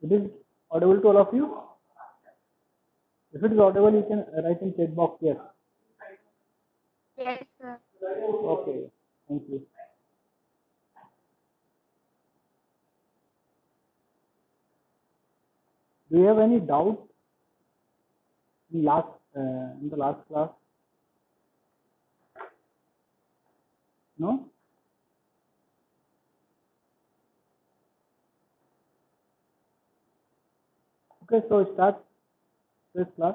It is audible to all of you? If it is audible, you can write in chat box yes. Yes, sir. Okay, thank you. Do you have any doubt in the last class? No? Okay, so start this class.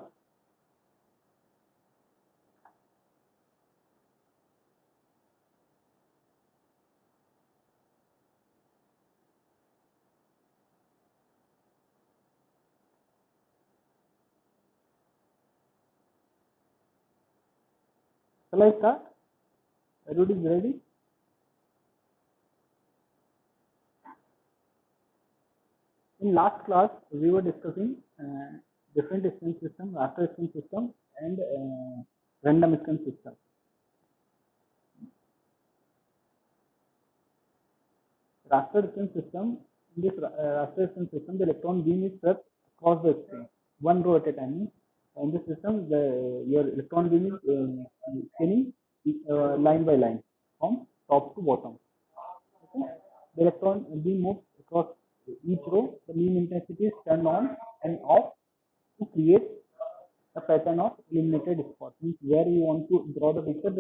Shall I start? Everybody is ready? In last class, we were discussing different string system, raster string system, and random string system. Raster string system, in this raster string system, the electron beam is swept across the string, one row at a time. In this system, your electron beam is scanning line by line from top to bottom. Okay? The electron beam moves across each row. The beam intensity is turned on and off to create a pattern of illuminated spot. Means where we want to draw the picture,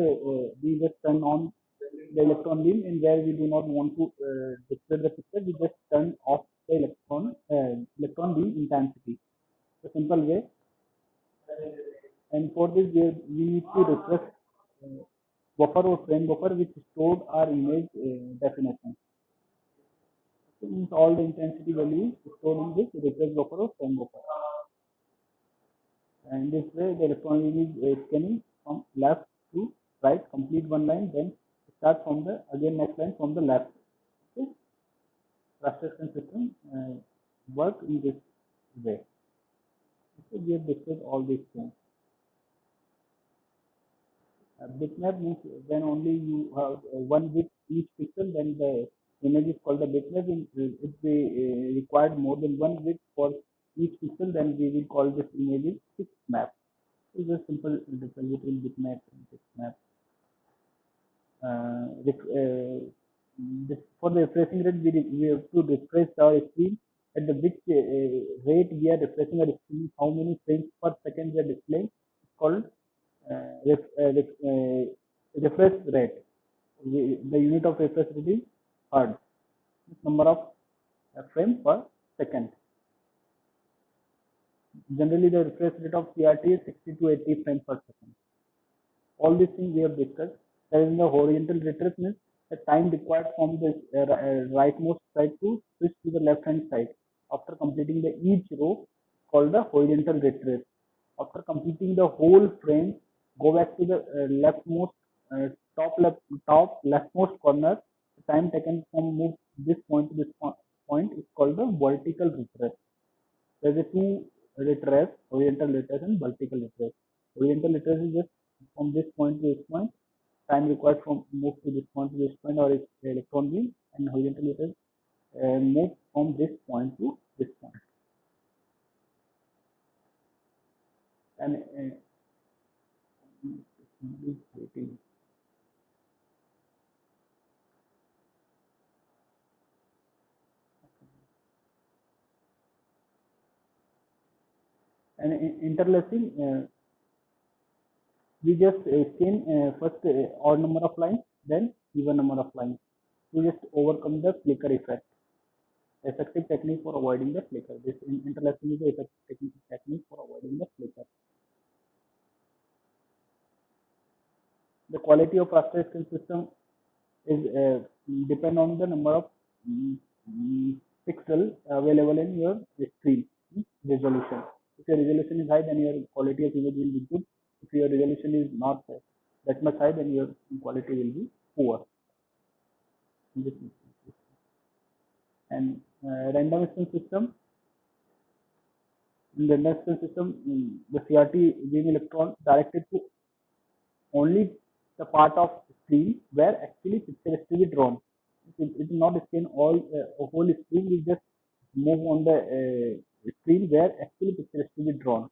we just turn on the electron beam, and where we do not want to display the picture, we just turn off the electron beam intensity. A simple way. And for this, we need to refresh buffer or frame buffer which stored our image definition. So means all the intensity values stored in this refresh buffer or frame buffer. And this way, the electron beam is scanning from left to right, complete one line, then start from the again next line from the left. Okay, frustration system work in this way. Okay, we have discussed all these things. Bitmap means when only you have one with each pixel, then the image is called the bitmap. If we required more than one width for each pixel, then we will call this image is six map. It's a simple difference between bitmap and bitmap. For the refreshing rate, we have to refresh our screen at the which rate we are refreshing our screen, how many frames per second we are displaying. It's called refresh rate. The unit of refresh rate is hertz, number of frames per second. Generally, the refresh rate of CRT is 60 to 80 frames per second. All these things we have discussed. That is the horizontal retrace means the time required from the rightmost side to switch to the left hand side after completing the each row called the horizontal retrace. After completing the whole frame, go back to the leftmost uh, top leftmost corner. The time taken from move this point to this point is called the vertical retrace. There is a two retrace, horizontal retrace and vertical retrace. Horizontal retrace is just from this point to this point. Time required from move to this point to this point or electron beam, and horizontal retrace move from this point to this point. And interlacing, we just scan first odd number of lines, then even number of lines. We just overcome the flicker effect. Effective technique for avoiding the flicker. This interlacing is the effective technique for avoiding the flicker. The quality of raster screen system is depend on the number of pixels available in your screen resolution. If your resolution is high, then your quality of image will be good. If your resolution is not that much high, then your quality will be poor. And random screen system. In the random screen system, the CRT beam electron directed to only the part of screen where actually picture is to be drawn. It will not scan all whole screen. We just move on the screen where actually picture is to be drawn,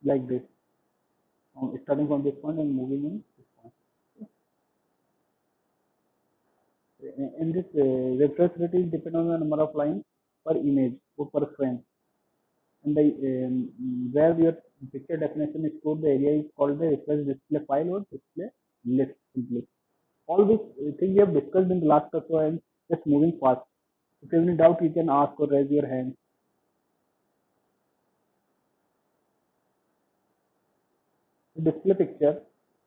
like this, starting from this point and moving in this point. In this refresh rate is depend on the number of lines per image or per frame, and the where your picture definition is stored, the area is called the refresh display file or display list simply. All these things we have discussed in the last class, so I'm just moving fast. If you have any doubt, you can ask or raise your hand. To display picture,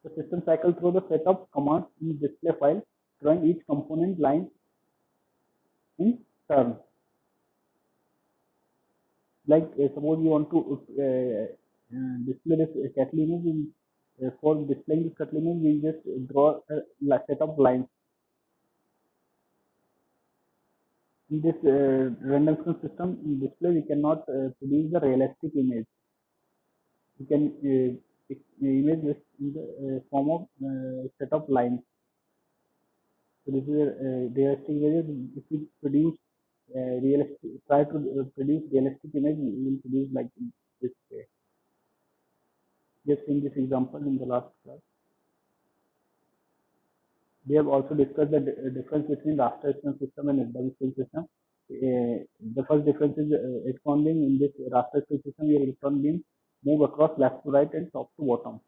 the system cycle through the set of commands in display file, drawing each component line in turn. Like suppose you want to display this cattle image in, for displaying this cattle image, we just draw a set of lines. In this random system display, we cannot produce the realistic image. We can image this in the form of set of lines. So this is a realistic image. If we produce realistic, try to produce realistic image, we will produce like this way. Just in this example in the last class. We have also discussed the difference between raster system and double system. The first difference is electron beam. In this raster system, your electron beam move across left to right and top to bottom.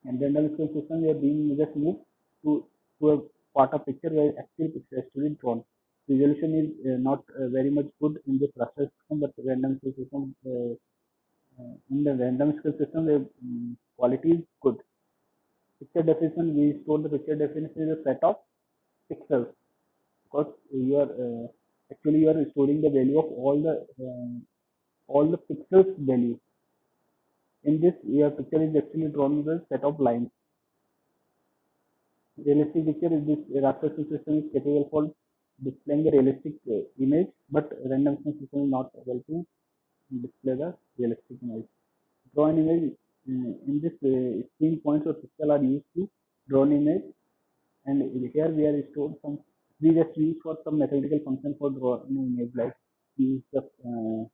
And then double system, your beam just move to a part of picture where actual picture has to be drawn. Resolution is not very much good in this raster system, but random system. In the random system, the quality is good. Picture definition, we store the picture definition is a set of pixels, because you are actually you are storing the value of all the pixels value. In this, your picture is actually drawn with a set of lines. Realistic picture is this raster system is capable for displaying the realistic image, but random system is not able to display the realistic image. Draw an image in this screen points or pixel are used to draw an image, and here we are stored some, we just use for some mathematical function for draw an image, like we use the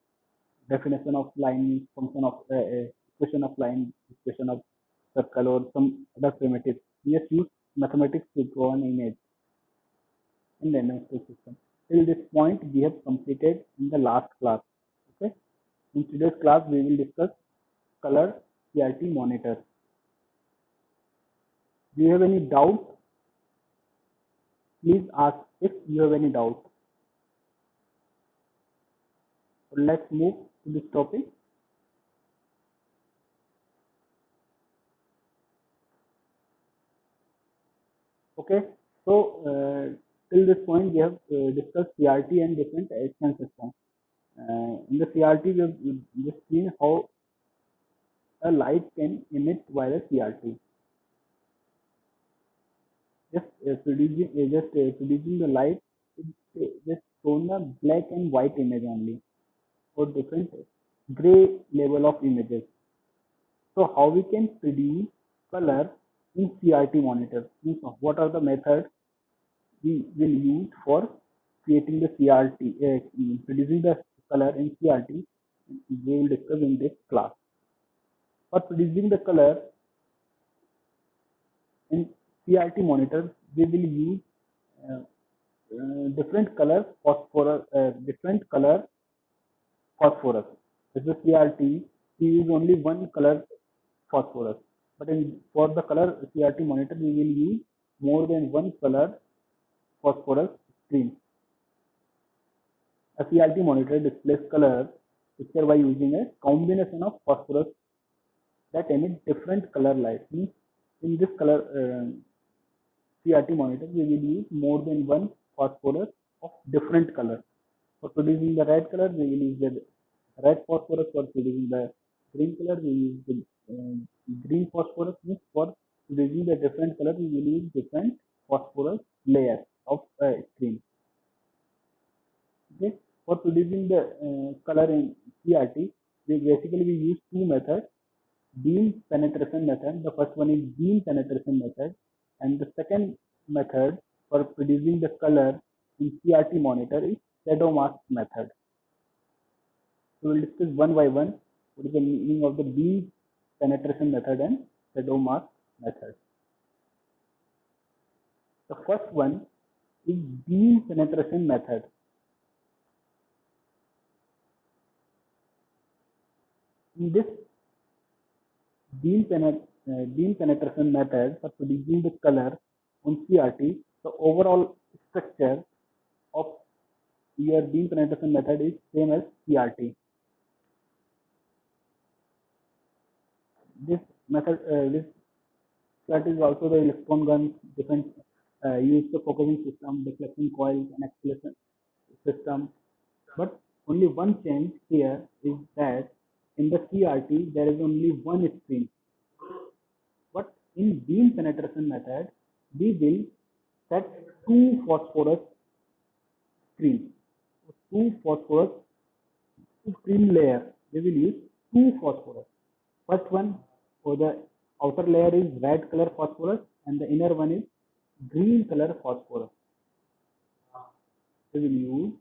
definition of line, function of equation of line, equation of circle, or some other primitive. We just use mathematics to draw an image in the analytical system. Till this point, we have completed in the last class. Okay. In today's class, we will discuss color CRT monitors. Do you have any doubt? Please ask if you have any doubt. Let's move to this topic. Okay, so till this point we have discussed CRT and different HN systems. In the CRT, we have just seen how a light can emit via CRT. Producing the light, just shown a black and white image only, or different gray level of images. So how we can produce color in CRT monitor? What are the methods we will use for creating the CRT, producing the color in CRT? We will discuss in this class. For producing the color in CRT monitors, we will use different color phosphorus, As a CRT, we use only one color phosphorus, but for the color CRT monitor, we will use more than one color phosphorus screen. A CRT monitor displays color picture by using a combination of phosphorus that emit different color light. Means in this color CRT monitor, we will use more than one phosphorus of different color. For producing the red color, we will use the red phosphorus. For producing the green color, we use the green phosphorus. Means for producing the different color, we will use different phosphorus layers of screen. Okay. For producing the color in CRT, we use two methods: beam penetration method. The first one is beam penetration method, and the second method for producing the color in CRT monitor is shadow mask method. We will discuss one by one what is the meaning of the beam penetration method and shadow mask method. The first one is beam penetration method. In this beam penetration method for producing the color on CRT, the overall structure of your beam penetration method is same as CRT. This method, this CRT is also the electron gun, different use the focusing system, deflection coils, and acceleration system. But only one change here is that in the CRT there is only one screen. But in beam penetration method, we will set two phosphorus screens, two phosphorus screen layer. We will use two phosphorus. First one for the outer layer is red color phosphorus and the inner one is green color phosphorus. We will use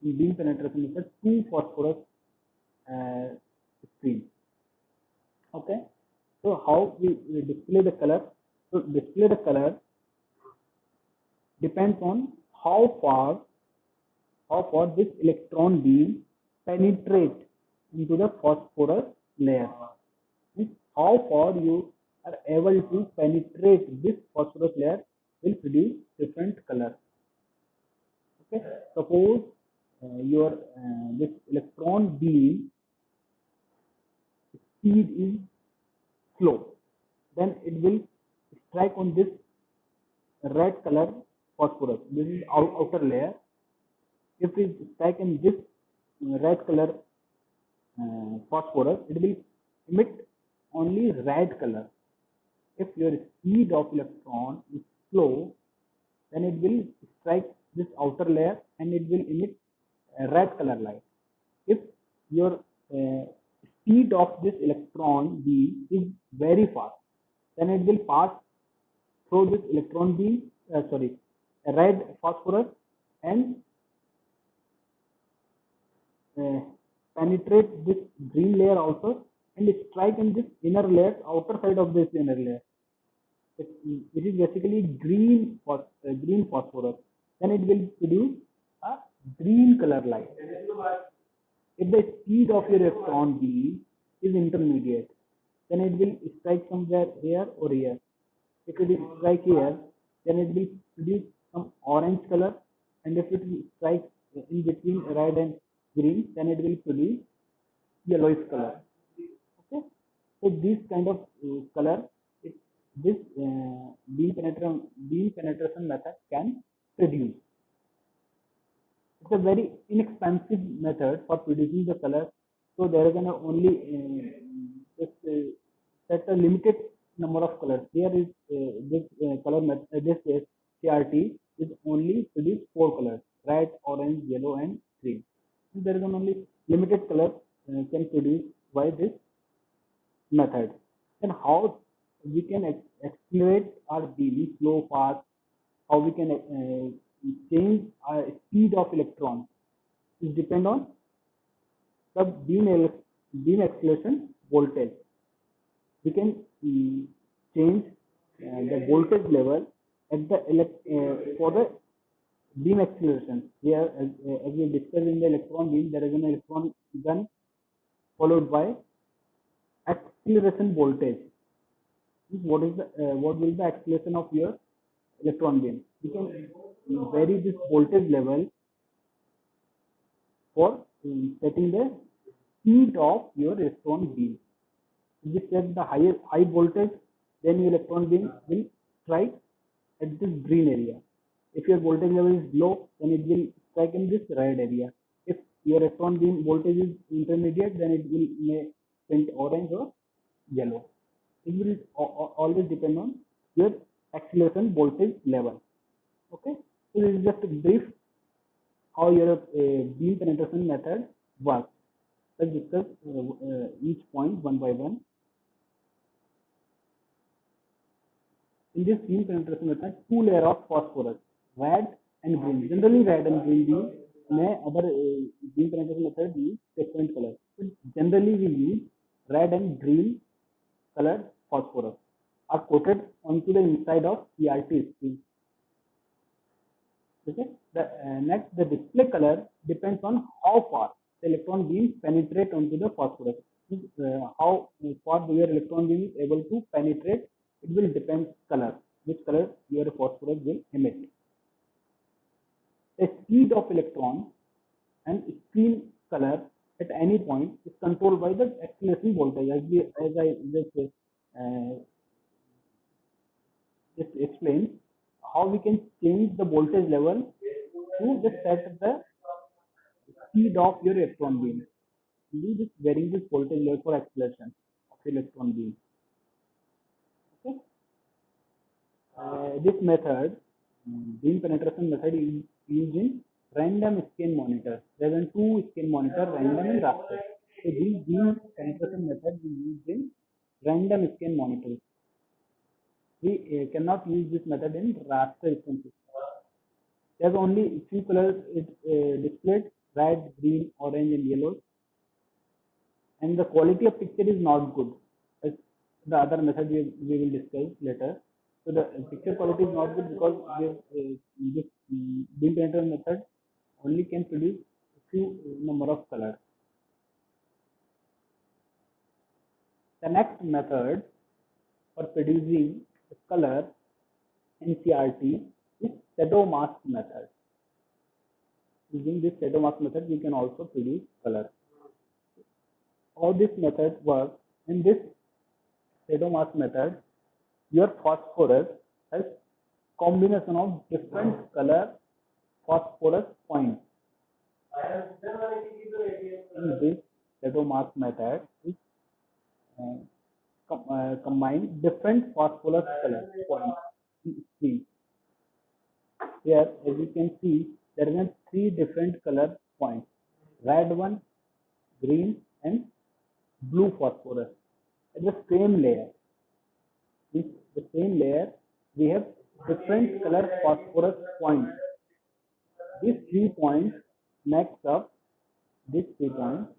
in beam penetration method two phosphorus screens. Okay. So how we display the color? So display the color depends on how far this electron beam penetrates into the phosphorus layer. How far you are able to penetrate this phosphorus layer will produce different color. Okay, suppose your this electron beam speed is slow, then it will strike on this red color phosphorus. This is outer layer. If it strike in this red color phosphorus, it will emit only red color. If your speed of electron is slow, then it will strike this outer layer and it will emit a red color light. If your speed of this electron beam is very fast, then it will pass through this electron beam, a red phosphorus and penetrate this green layer also and strike in this inner layer, outer side of this inner layer. It is basically green phosphorus. Then it will produce a green color light. If the speed of your electron beam is intermediate, then it will strike somewhere here or here. If it is strike here, then it will produce some orange color, and if it will strike in between red and green, then it will produce yellowish color. Okay, so this kind of color, this beam penetration method can produce. It's a very inexpensive method for producing the color, so there is only just set a limited number of colors. Here is this color method, this CRT is only produce 4 colors: red, orange, yellow, and green. So there is only limited color can produce by this method. And how we can accelerate our beam, slow, fast, how we can change our speed of electron is depend on the beam acceleration voltage. We can change the voltage level at the for the beam acceleration. Here, as we discussed in the electron beam, there is an electron gun followed by acceleration voltage. What will the acceleration of your electron beam? You can vary this voltage level for setting the speed of your electron beam. If you set the high voltage, then your electron beam will strike at this green area. If your voltage level is low, then it will strike in this red area. If your electron beam voltage is intermediate, then it will may paint orange or yellow. It will always depend on your acceleration voltage level. Okay, so this is just a brief how your beam penetration method works. Let's discuss each point one by one. In this beam penetration method, two layers of phosphorus, red and green. Generally, red and green beam may other beam penetration method use different colors. But generally, we use red and green colored phosphorus are coated onto the inside of CRT screen. Okay. Next, the display color depends on how far the electron beams penetrate onto the phosphorus. How far your electron beam is able to penetrate, it will depend color, which color your phosphorus will emit. The speed of electron and screen color at any point is controlled by the acceleration voltage. As I just explained, how we can change the voltage level to just set the speed of your electron beam. You just varying this voltage level for acceleration of electron beam. Okay. This method, beam penetration method, is used in random scan monitor. There are two scan monitor, random and raster. So this beam penetration method is used in random scan monitors. We cannot use this method in raster scan system. There's only few colors it displayed: red, green, orange, and yellow. And the quality of picture is not good, as the other method we will discuss later. So the picture quality is not good because this beam penetration method only can produce a few number of colors. The next method for producing the color in CRT is shadow mask method. Using this shadow mask method, we can also produce color. How this method works: in this shadow mask method, your phosphorus has combination of different color phosphorus points. In this shadow mask method, we combine different phosphorus color points in screen. Here, as you can see, there are three different color points: red one, green, and blue phosphorus. At the same layer, with the same layer, we have different color phosphorus points. These 3 points makes up these 3 points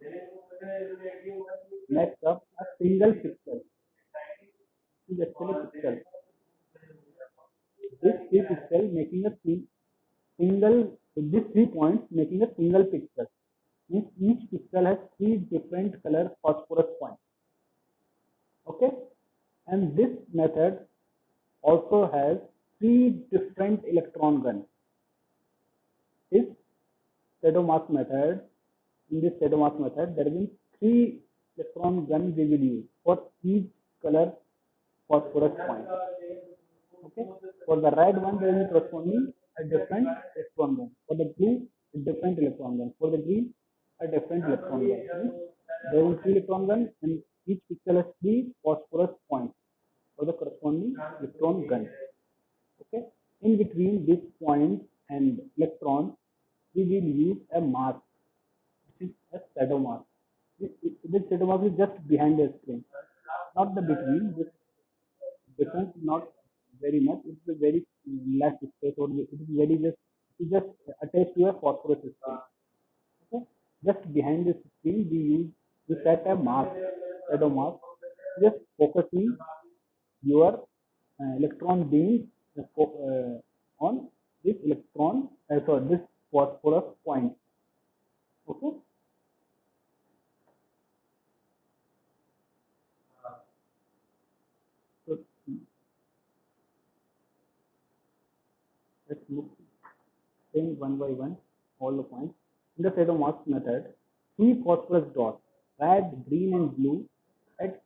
makes up a single pixel. This is actually a pixel. This 3 pixel making a single. These 3 points making a single pixel. Means each pixel has 3 different color phosphorus points. Okay, and this method also has 3 different electron guns. This shadow mask method. In this shadow mask method, there will be 3 electron guns we will use for each color phosphorus point. Okay. For the red one, there will be corresponding a different electron gun. For the blue, a different electron gun. For the green, a different electron gun. There will be 3 electron guns, and each pixel has 3 phosphorus points for the corresponding electron gun. Okay. In between these points and electrons, we will use a mask, which is a shadow mask. This shadow mask is just behind the screen, not the between. This difference is not very much. It's a very less space, or it is very just attached to a phosphorus screen. Okay, just behind this screen, we set a mask, shadow mask, just focusing your electron beam on this electron, sorry, this phosphorus point. Okay. So let's look saying one by one all the points. In the shadow mask method, 3 phosphorus dots, red, green, and blue, at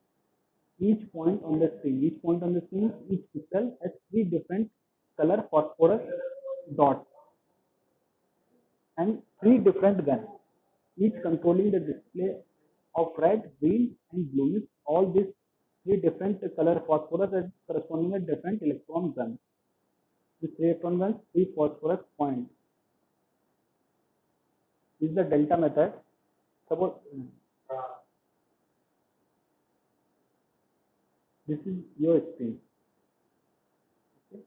each point on the screen. Each point on the screen, each pixel has 3 different color phosphorus dots and 3 different guns, each controlling the display of red, green, and blue. All these 3 different color phosphorus are corresponding to different electron guns. These 3 electron guns, 3 phosphorus points. This is the delta method. Suppose this is your screen. Okay.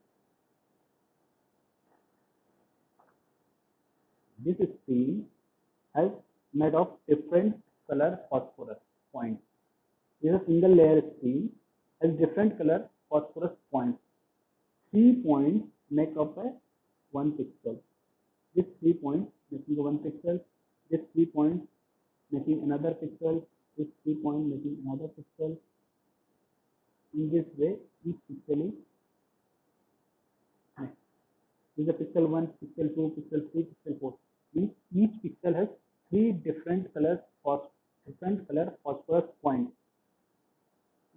This screen has made of different color phosphorus points. This is a single layer screen has different color phosphorus points. 3 points make up a 1 pixel. This 3 points making a 1 pixel. This 3 points making another pixel. This 3 point making another pixel. In this way, each pixel is next. This is a pixel 1, pixel 2, pixel 3, pixel 4. Each pixel has three different color phosphorus points.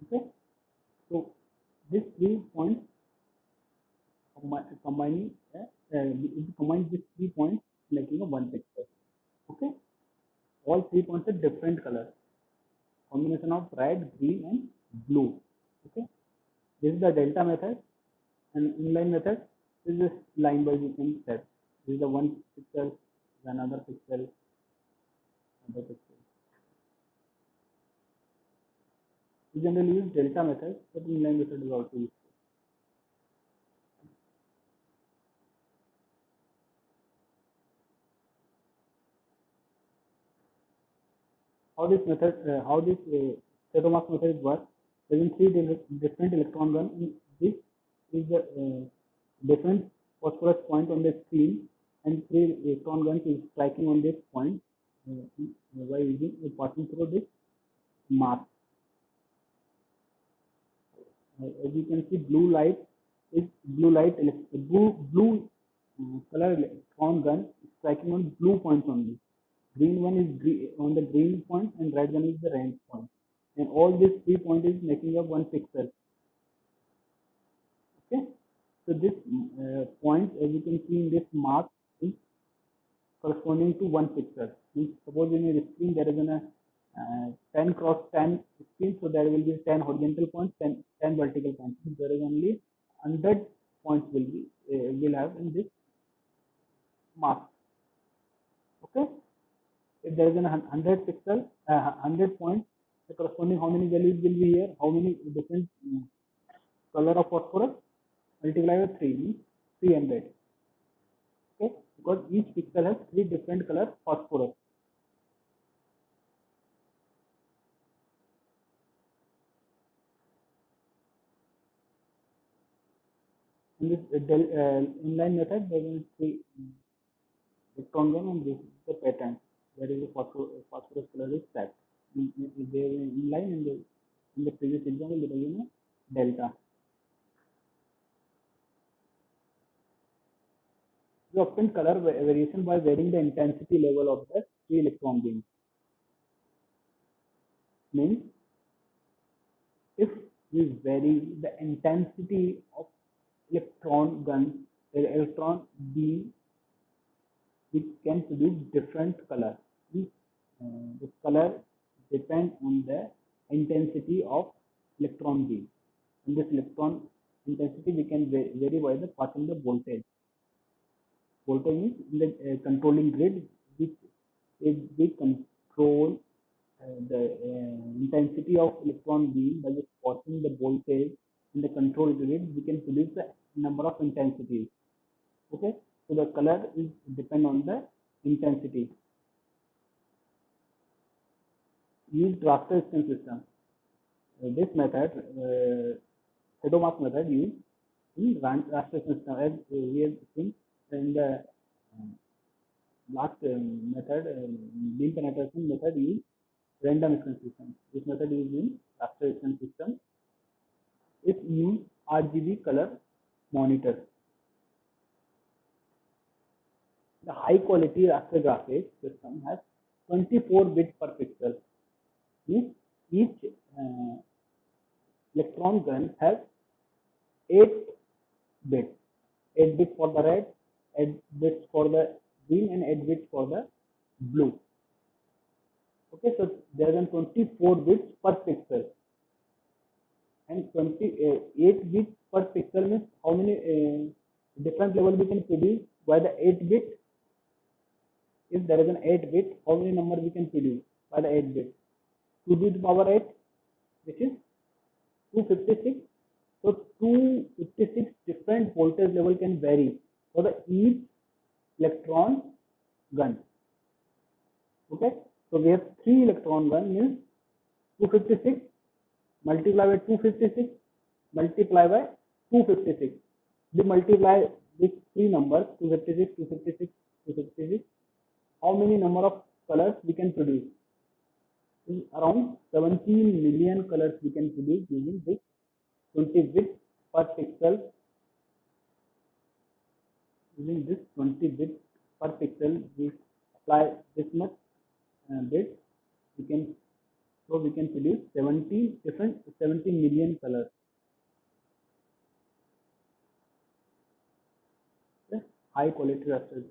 Okay, so these 3 points combining combine these 3 points making a 1 pixel. Okay, all 3 points are different colors, combination of red, green, and blue. Okay, this is the delta method, and inline method is this line by you can set. This is the 1 pixel, another pixel, another pixel. We generally use delta method, but inline method is also used. How this Setomax method works? There three different electron gun. This is the different phosphorus point on the screen, and three electron guns is striking on this point by using passing through this mask. As you can see, blue color electron gun is striking on blue points only. Green one is on the green point, and red one is the red point. And all these 3 points is making up 1 pixel. Okay, so this point, as you can see in this mark, is corresponding to 1 pixel. Suppose in your screen there is a 10 cross 10 screen, so there will be 10 horizontal points, 10 vertical points. So there is only 100 points will have in this mark. Okay, if there is a 100 pixel, 100 points, the corresponding how many values will be here? How many different color of phosphorus? Multiply by 3 means 300. Okay, because each pixel has three different color phosphorus. In this inline method, there will be electron gun, and this is the pattern. There is a phosphorus color is set. They are inline, and in the previous example, there is a delta. We obtain color variation by varying the intensity level of the three electron beams. Means if we vary the intensity of electron beam, which can produce different color. The color depends on the intensity of electron beam. And this electron intensity we can vary by the passing the voltage. Voltage is in the controlling grid, which is we control the intensity of electron beam by just passing the voltage in the control grid. We can produce the number of intensities. Okay, so the color is depend on the intensity. Use raster system. This method, Setomax method, used in raster system, as we have seen in the last method, beam penetration method, used random screen system. This method is in raster system. It use RGB color monitor. The high quality raster graphics system has 24 bits per pixel. Each electron gun has 8 bits. 8 bits for the red, 8 bits for the green, and 8 bits for the blue. Okay, so there are 24 bits per pixel. And 28 bits per pixel means how many different level we can produce by the 8 bit. If there is an 8 bit, how many number we can produce by the 8 bit? 2 to the power 8, which is 256. So 256 different voltage level can vary for the each electron gun. Okay, so we have 3 electron gun means 256 multiply by 256 multiply by 256. We multiply these three numbers 256, 256, 256. How many number of colors we can produce? Around 17 million colors we can produce using this 20 bits per pixel. Using this 20 bits per pixel, we apply this much bits. We can produce 17 million colors. Okay? High quality rasters.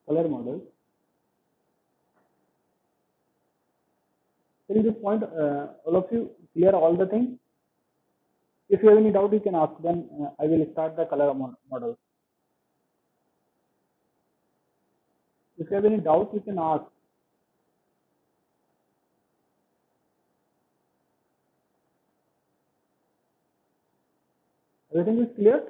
Color model. Till this point, all of you clear all the things. If you have any doubt, you can ask. Then I will start the color model. If you have any doubt, you can ask. Everything is clear?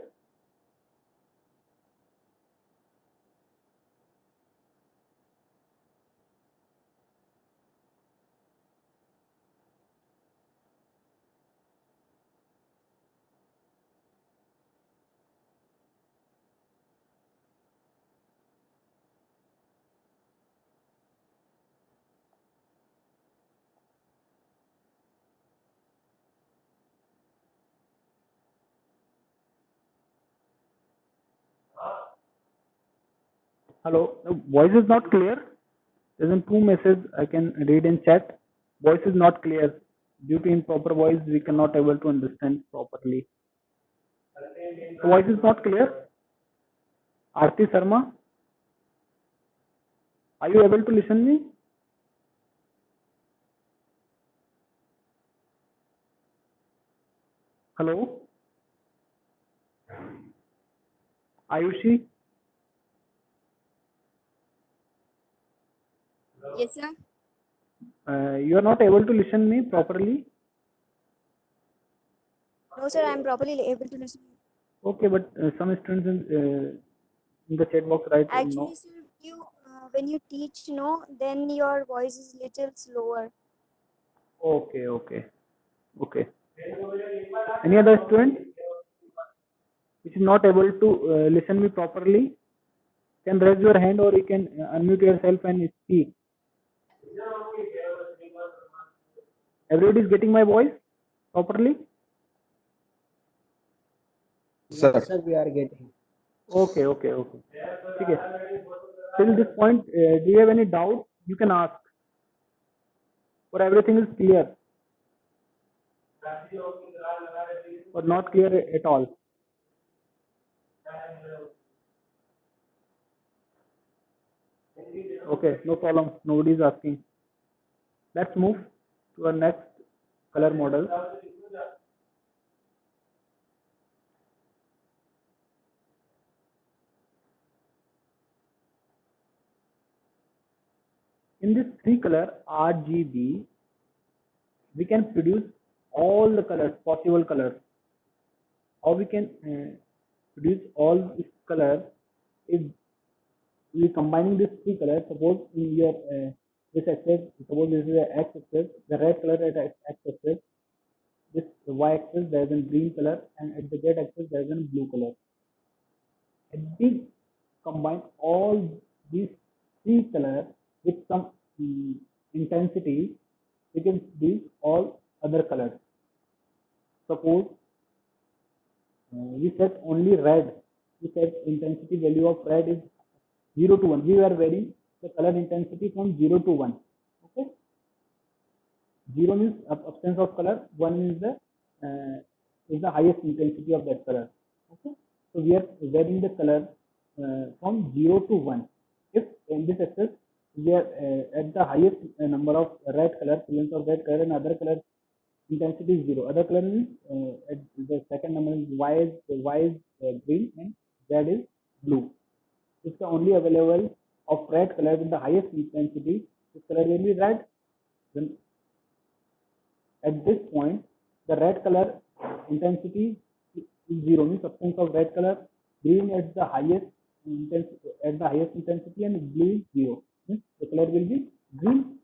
Hello, voice is not clear. There's two messages I can read in chat. Voice is not clear. Due to improper voice, we cannot able to understand properly. Voice is not clear. Aarti Sharma, are you able to listen me? Hello, Ayushi. Yes, sir. You are not able to listen me properly. No, sir, I am properly able to listen. Okay, but some students in the chat box write Actually, no. sir, you when you teach, then your voice is little slower. Okay, okay, okay. Any other student which is not able to listen me properly can raise your hand or you can unmute yourself and speak. Everybody is getting my voice properly? Yes, sir, we are getting. Okay, okay, okay. Okay. Till this point, do you have any doubt? You can ask. Or everything is clear? Or not clear at all? Okay, no problem. Nobody is asking. Let's move to our next color model. In this three color RGB, we can produce all the colors, possible colors. How we can produce all these colors if we combining these three colors. Suppose in your this axis, suppose this is the x-axis, the red color at x-axis, this y-axis there is a green color, and at the z-axis there is a blue color. If we combine all these three colors with some intensity, we can produce all other colors. Suppose we set only red. We set intensity value of red is 0 to 1. We are varying the color intensity from 0 to 1. Okay. 0 means absence of color. 1 is the highest intensity of that color. Okay. So we are varying the color from 0 to 1. If in this axis we are at the highest number of red color, presence of red color, and other color intensity is 0. Other color means at the second number is y is green and z is blue. It's the only available of red color with the highest intensity. This color will be red. Then at this point, the red color intensity is 0, means absence of red color. green at the highest intensity and blue is 0. Means the color will be green.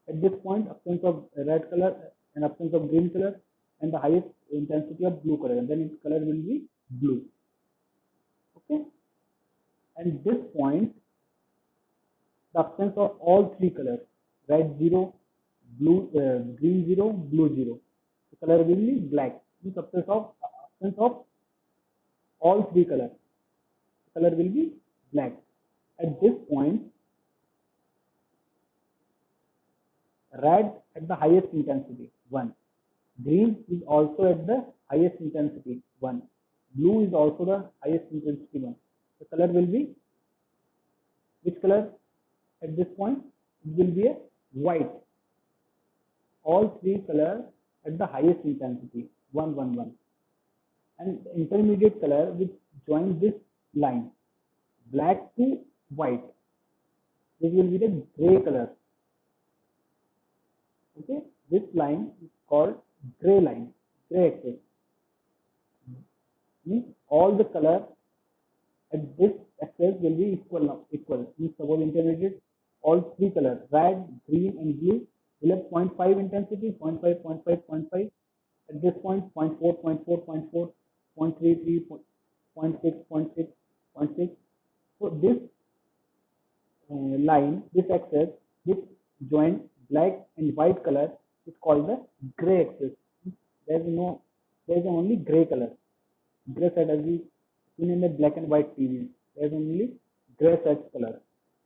At this point, absence of red color and absence of green color and the highest intensity of blue color, and then its color will be blue. Okay, and this point, the absence of all three colors, red 0, green 0, blue 0, the color will be black. Means absence of all three colors, the color will be black. At this point, red at the highest intensity 1, green is also at the highest intensity 1, blue is also the highest intensity 1. The color will be which color at this point? It will be a white. All three colors at the highest intensity 1 1 1, and intermediate color which join this line black to white, this will be the gray color. Okay, this line is called gray line, gray axis. Means all the color at this axis will be equal. Means suppose intermediate, all three colors red, green, and blue will have 0.5 intensity, 0.5, 0.5, 0.5. At this point, 0.4, 0.4, 0.4, 0.33, 0.6, 0.6, 0.6. So this line, this axis, which join black and white color, is called the gray axis. There is only gray color. Gray side as we seen in the black and white TV. There is only gray side color.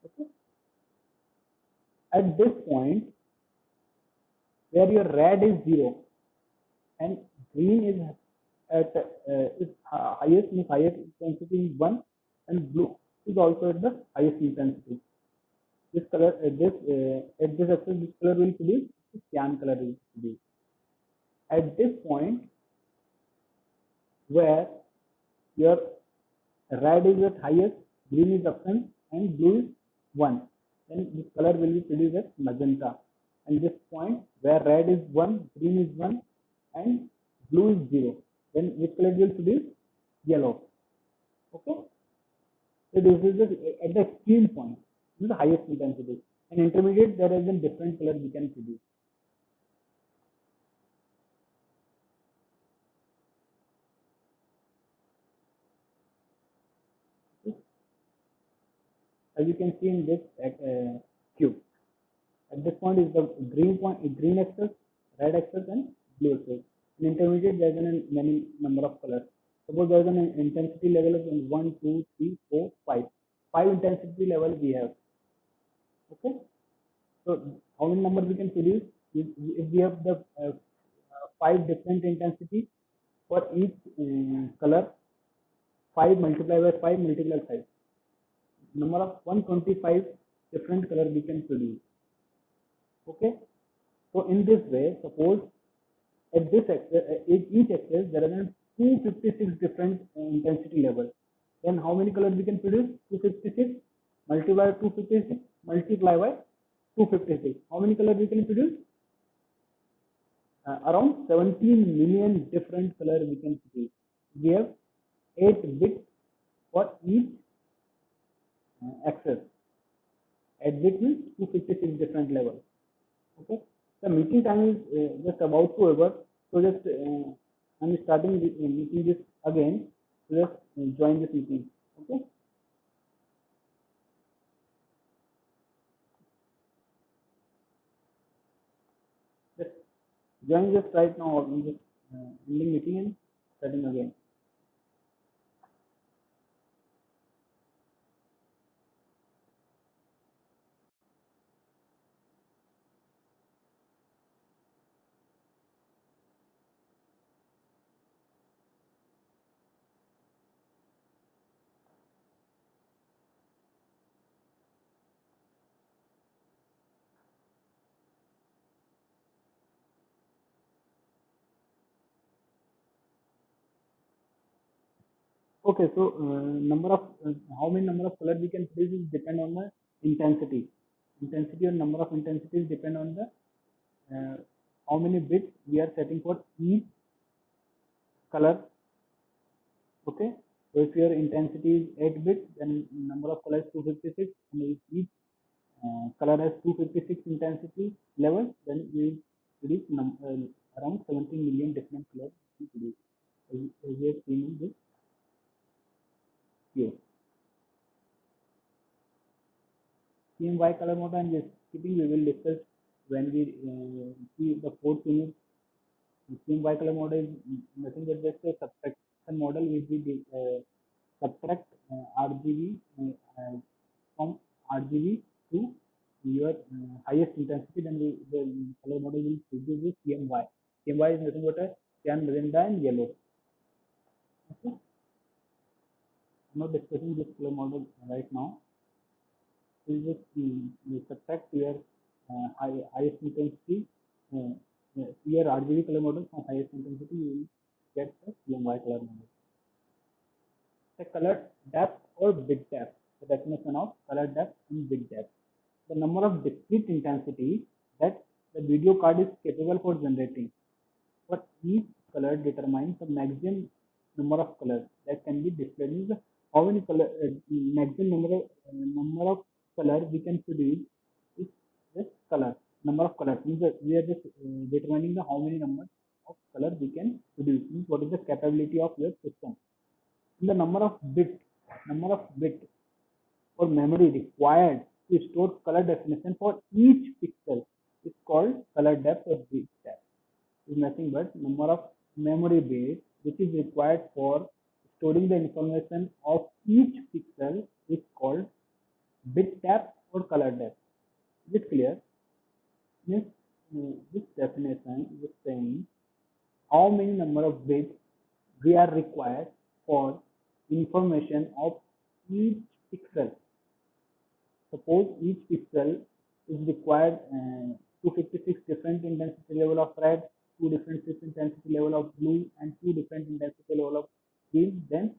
Okay. At this point, where your red is 0 and green is at highest intensity is 1, and blue is also at the highest intensity. This color at this axis, this color will produce, cyan color will produce. At this point, where your red is at highest, green is absent, and blue is 1, then this color will be produced as magenta. And this point where red is 1, green is 1, and blue is 0, then which color will produce? Yellow. Okay. So this is at the extreme point, this is the highest intensity. And intermediate, there is a different color we can produce. As you can see in this cube, at this point is the green axis, red axis, and blue axis. In intermediate, there is a many number of colors. Suppose there is an intensity level of 1, 2, 3, 4, 5. 5 intensity level we have. Okay. So how many numbers we can produce? If we have the 5 different intensities for each color, 5 multiplied by 5 multiplied by 5. Number of 125 different color we can produce. Okay. So in this way, suppose at this axis, each axis there are 256 different intensity levels. Then how many colors we can produce? 256 multiply by 256 multiply by 256. How many colors we can produce? Around 17 million different colors we can produce. We have 8 bits for each axis. 8 bits means 256 different levels. Okay. The meeting time is just about to over. So just I'm starting meeting this again. So just join this meeting. Okay. Just join this right now. I'm just ending meeting and starting again. Okay, so how many number of color we can produce is depend on the intensity. Intensity or number of intensities depend on the how many bits we are setting for each color. Okay, So if your intensity is 8 bits, then number of colors 256, and if each color has 256 intensity levels, then we produce around 17 million different colors we produce, as we have seen in this case. CMY color model and just skipping we will discuss when we see the fourth unit. CMY color model is nothing but just a subtraction model which we subtract RGB from RGB to your highest intensity, then the color model will produce the CMY. CMY is nothing but a cyan, magenta, and yellow. Okay. I'm not discussing this color model right now. We just subtract your highest intensity, your RGB color model from highest intensity, you will get the CMY color model. The color depth or bit depth, the definition of color depth and bit depth. The number of discrete intensity that the video card is capable for generating. For each color determines the maximum number of colors that can be displayed. Means how many color maximum number of color we can produce is just color. Number of colors means that we are just determining the how many number of color we can produce. Means what is the capability of your system. The number of bit or memory required to store color definition for each pixel is called color depth or bit depth. Is nothing but number of memory bits which is required for storing the information of each pixel is called bit depth or color depth. Is it clear? Means this definition is saying how many number of bits we are required for information of each pixel. Suppose each pixel is required 256 different intensity level of red, 2 different intensity level of blue, and 2 different intensity level of green, then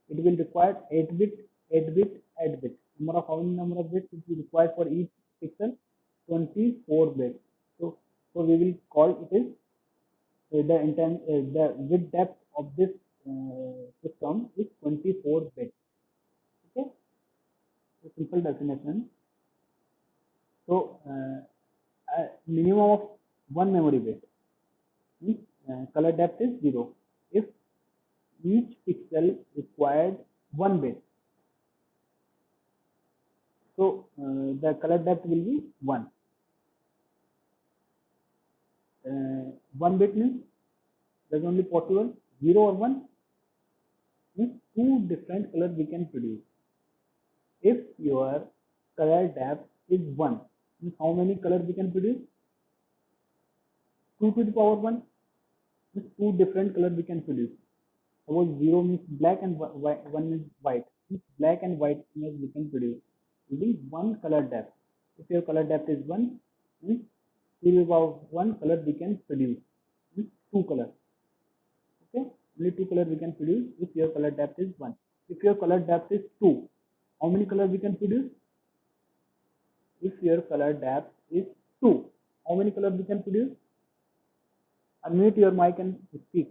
it will require 8 bit, 8 bit, 8 bit. How many number of bits is required for each pixel? 24 bits. So we will call it is the width depth of this system is 24 bits. Okay, so simple definition. So minimum of one memory bit means color depth is 0. If each pixel required 1 bit, so the color depth will be 1. 1 bit means that's only possible 0 or 1 means 2 different colors we can produce. If your color depth is 1, means how many colors we can produce? 2 to the power 1 means 2 different colors we can produce. Suppose 0 means black and 1 means white. Means black and white image we can produce using 1 color depth. If your color depth is 1, means 2 to the power 1 color we can produce. Means 2 colors. Okay, only 2 colors we can produce if your color depth is 1. If your color depth is 2, how many colors we can produce? If your color depth is 2, how many colors we can produce? Unmute your mic and speak.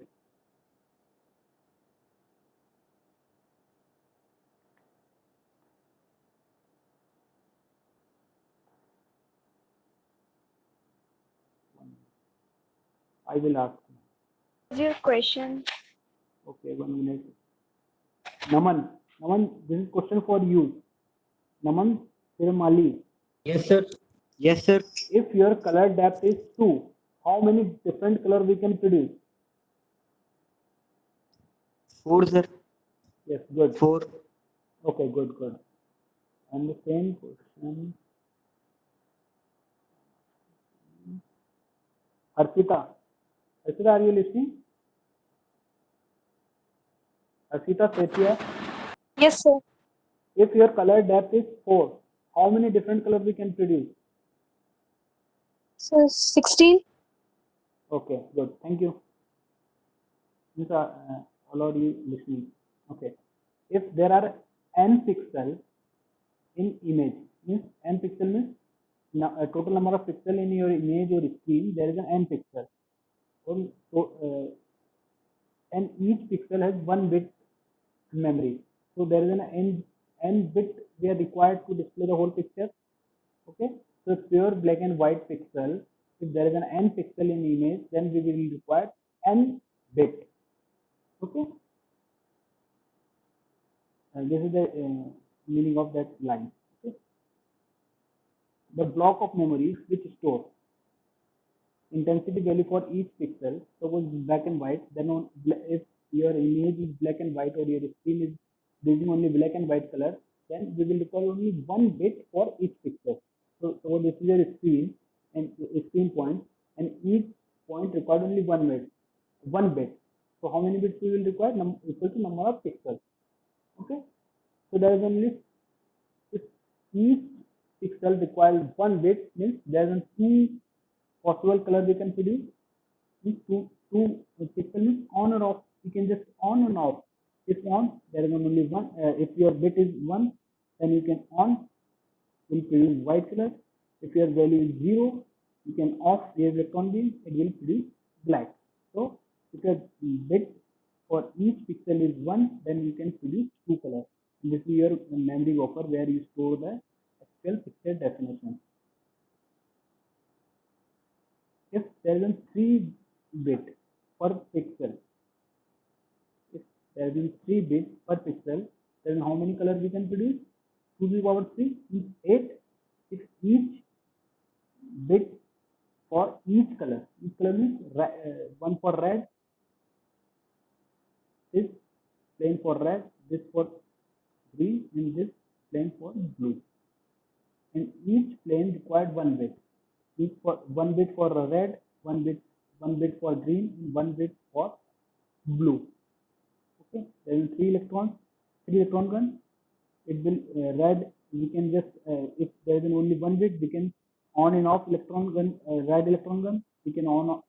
I will ask. What's your question? Okay, 1 minute. Naman, this is question for you. Naman Sirmali. Yes, sir. Yes, sir. If your color depth is 2, how many different color we can produce? 4, sir. Yes, good. 4. Okay, good. And the same question. Harshita, are you listening? Harshita Setia, Yes, sir. if your color depth is 4, how many different colors we can produce? So 16. Okay, good. Thank you. These are all of you listening. Okay. If there are n pixels in image, means n pixel means total number of pixels in your image or screen, there is an n pixel. And each pixel has 1 bit memory. So there is an n bit we are required to display the whole picture. Okay, so pure black and white pixel, if there is an n pixel in image, then we will require n bit. Okay, this is the meaning of that line. Okay, the block of memory which store intensity value for each pixel. Suppose black and white, then on if your image is black and white or your screen is using only black and white color, then we will require only one bit for each pixel. So this is your screen and screen point, and each point required only one bit. So how many bits we will require? Equal to number of pixels. Okay. So there is only, if each pixel requires one bit, means there is two possible color we can produce. Two pixel means on or off. You can just on and off. If on, there is only one. If your bit is one, then you can on, will produce white color. If your value is zero, you can off your electron beam, it will produce black. So if your bit for each pixel is one, then you can produce two colors. This is your memory buffer where you store the actual picture definition. If there is a 3 bit per pixel, if there is 3 bits per pixel, then how many colors we can produce? 2 to the power 3 is 8. If each bit for each color means one for red, this plain for red, this for green, and this plain for blue. And each plane required one bit. Each for one bit for red, one bit for green, and one bit for blue. Okay, there is three electron gun. It will red. We can just if there is only one bit, we can on and off electron gun, red electron gun. We can on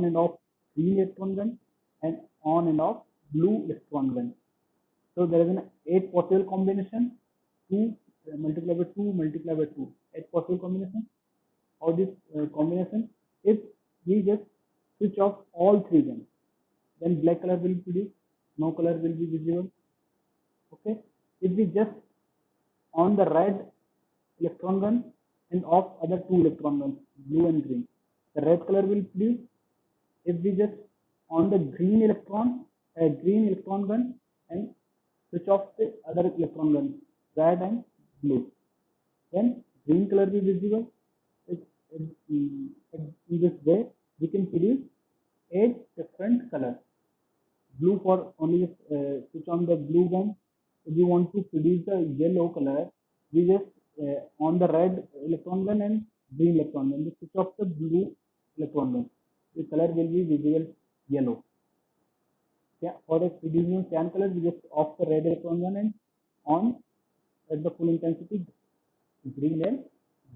and off green electron gun, and on and off blue electron gun. So there is an 8 possible combination. 2 multiplied by 2 multiplied by 2. 8 possible combination. Of this combination, if we just switch off all three guns, then black color will produce, no color will be visible. Okay, if we just on the red electron gun and off other two electron guns, blue and green, the red color will produce. If we just on the green electron gun and switch off the other electron gun, red and blue, then green color will be visible. In this way, we can produce 8 different colors. Blue for only switch on the blue gun. If we want to produce the yellow color, we just on the red electron gun and green electron gun. We switch off the blue electron gun. The color will be visible yellow. Yeah, for the producing cyan color, we just off the red electron gun and on at the full intensity green and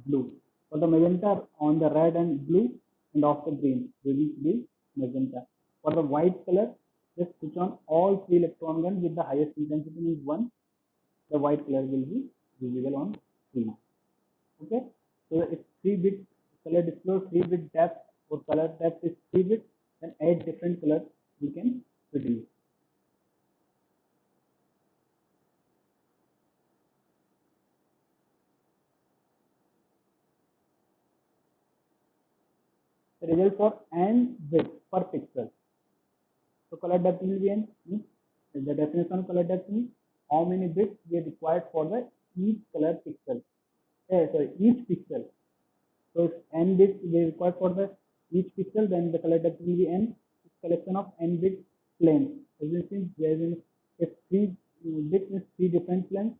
blue. For the magenta, on the red and blue and off the green, we will produce magenta. For the white color, just switch on all three electron guns with the highest intensity is 1. The white color will be visible on screen. Okay, so if 3 bit color disclose, 3 bit depth or color depth is 3 bits, then 8 different colors we can produce. The result for n bits per pixel. So color depth will be n. The definition of color depth means how many bits we are required for the each color pixel. Each pixel. So if n bits we are required for the each pixel, then the color depth will be n. It's collection of n bit planes. As you see, there is if 3 bits means 3 different planes,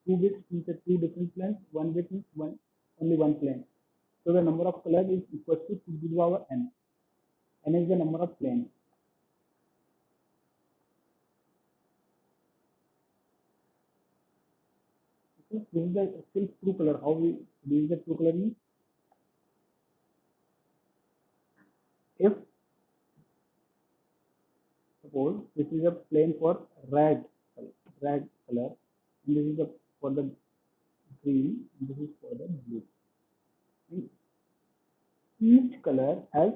2 bits means 2 different planes, 1 bit means only one plane. So the number of colors is equal to 2 to the power n. N is the number of planes. Okay, this is the still true color. How we use the true color means if suppose this is a plane for red color, and this is for the green, and this is for the blue. And each color has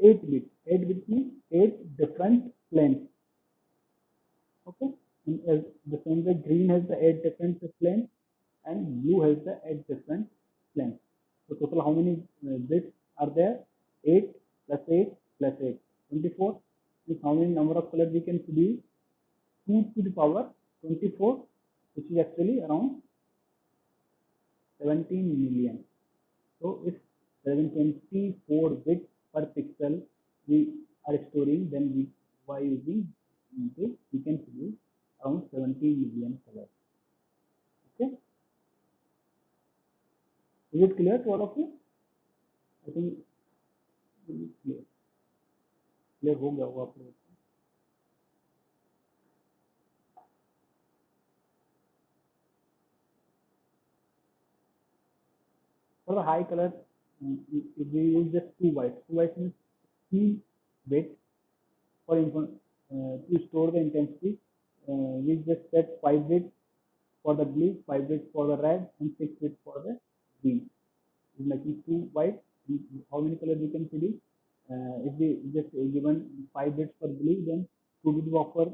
8 bits. 8 bits means 8 different planes. Okay, In the same way, green has the 8 different planes and blue has the 8 different planes. So total how many bits are there? 8 plus 8 plus 8, 24. Means how many number of colors we can produce? 2 to the power 24, which is actually around 17 million. So if 724 bits per pixel we are storing, then we by using this we can produce around 17 million colors. Okay, is it clear to all of you? I think clear clear हो गया होगा आप लोगों को. For the high color, if we use just 2 bytes. 2 bytes means 3 bits for to store the intensity. We just set 5 bits for the blue, 5 bits for the red, and 6 bits for the green. Is making 2 bytes. How many colors we can produce? If we just given 5 bits for blue, then 2 bits offer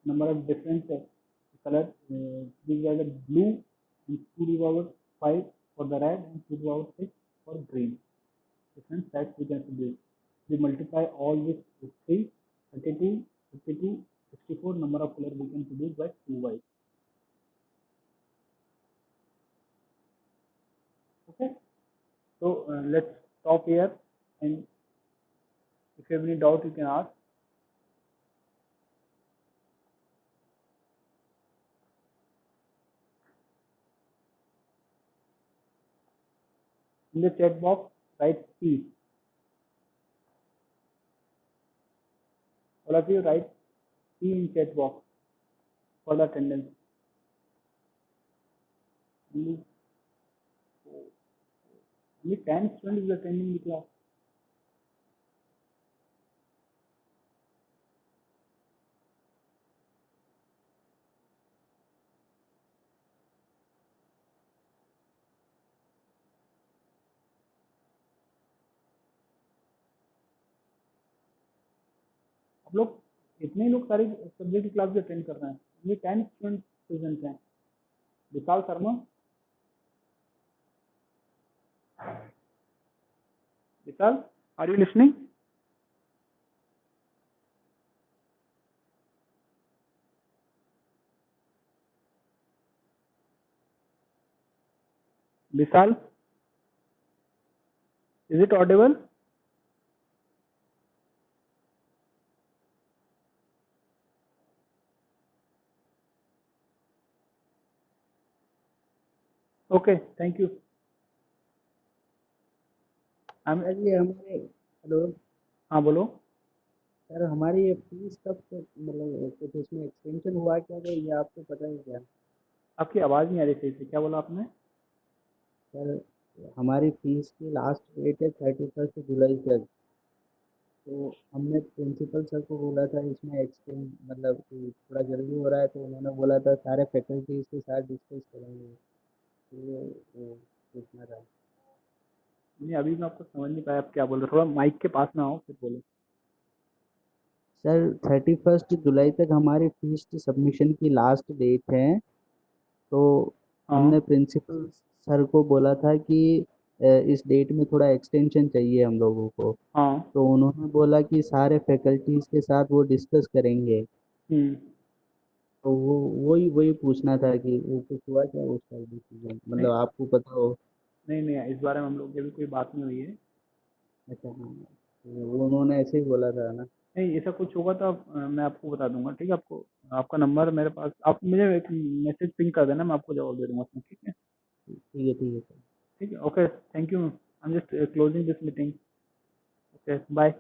number of different colors. These are the blue, and 2 to the power 5 for the red, and 2 to the power 6 for green. Different sets we can produce. We multiply all this with 3, 32, 52, 64 number of colors we can produce by 2 bytes. Okay, so let's stop here, and if you have any doubt you can ask. In the chat box write P. All of you write P in chat box for the attendance. Only 10 students is attending the class. आप लोग इतने लोग सारे subject की class भी attend कर रहे हैं. only 10 स्टूडेंट प्रेजेंट हैं. Vishal Sharma, Vishal, are you listening? Vishal, is it audible? Okay, thank you. Sir ये हमारे हेलो हाँ बोलो. सर हमारी ये फीस कब तक मतलब कुछ इसमें एक्सटेंशन हुआ क्या है ये आपको पता है क्या? आपकी आवाज नहीं आ रही सही से. क्या बोला आपने? सर हमारी फीस की लास्ट डेट है 31 जुलाई तक. तो हमने प्रिंसिपल सर को बोला था इसमें एक्सटेंड मतलब कि थोड़ा जल्दी हो रहा है, तो उन्होंने बोला था सारे फैकल्टीज के साथ डिस्कस करेंगे. तो ये वो पूछना था. नहीं, अभी मैं आपको समझ नहीं पाया आप क्या बोल रहे हो. थोड़ा माइक के पास ना आओ फिर बोलो. सर 31 जुलाई तक हमारी फीस की सबमिशन की लास्ट डेट है. तो हमने हाँ प्रिंसिपल सर को बोला था कि इस डेट में थोड़ा एक्सटेंशन चाहिए हम लोगों को. हाँ. तो उन्होंने बोला कि सारे फैकल्टीज के साथ वो डिस्कस करेंगे. तो वो वही वही पूछना था कि वो कुछ हुआ क्या उसका डिसीजन, नहीं मतलब आपको पता हो. नहीं नहीं, इस बारे में हम लोग की अभी कोई बात नहीं हुई है. अच्छा हाँ, तो वो उन्होंने ऐसे ही बोला था ना. नहीं, ऐसा कुछ होगा तो मैं आपको बता दूंगा. ठीक है, आपको आपका नंबर मेरे पास, आप मुझे एक मैसेज पिंग कर देना, मैं आपको जवाब दे दूंगा उसमें. ठीक है. ठीक है सर. ठीक है. Okay, thank you. I am just closing this meeting. Okay, bye.